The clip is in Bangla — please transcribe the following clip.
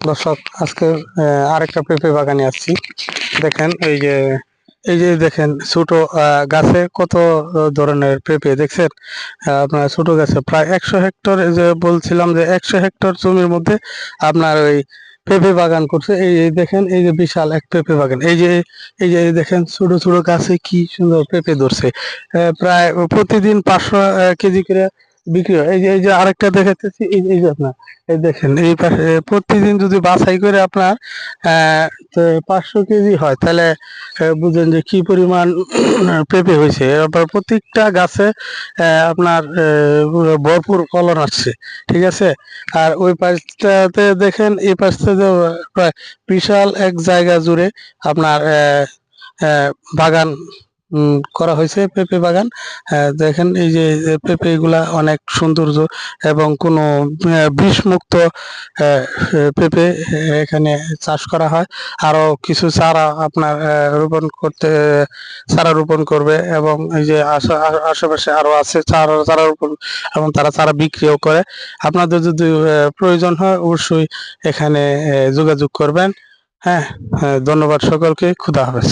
দর্শক, আজকে আরেকটা পেঁপে বাগানে আসছি। দেখেন এই যে দেখেন ছোট গাছে কত ধরনের পেঁপে দেখছেন। আপনার ছোট গাছে প্রায় 100 হেক্টর, এই যে বলছিলাম যে 100 হেক্টর জমির মধ্যে আপনার ওই পেঁপে বাগান করছে। এই দেখেন, এই যে বিশাল এক পেঁপে বাগান। এই যে দেখেন ছোট ছোট গাছে কি সুন্দর পেঁপে ধরছে। প্রায় প্রতিদিন 500 কেজি করে বিক্রি হয়। এই যে আরেকটা দেখাতেছি, এই যে আপনার এই দেখেন এই পাশে প্রতিদিন যদি বাছাই করে আপনার আহ 500 কেজি হয়, তাহলে বুঝেন যে কি পরিমাণ পেঁপে হয়েছে। এবার প্রত্যেকটা গাছে আপনার ভরপুর ফলন আসছে। ঠিক আছে। আর ওই পাশটাতে দেখেন, এই পাশটাতে প্রায় বিশাল এক জায়গা জুড়ে আপনার বাগান করা হয়েছে, পেঁপে বাগান। দেখেন এই যে পেঁপে গুলা অনেক সৌন্দর্য এবং কোনো বিষমুক্ত পেঁপে এখানে চাষ করা হয়। আরো কিছু চারা আপনার চারা রোপণ করবে, এবং এই যে আশেপাশে আরো আছে চারা রোপণ, এবং তারা চারা বিক্রিও করে। আপনাদের যদি প্রয়োজন হয়, অবশ্যই এখানে যোগাযোগ করবেন। হ্যাঁ, ধন্যবাদ সকলকে। খুদা হাফেজ।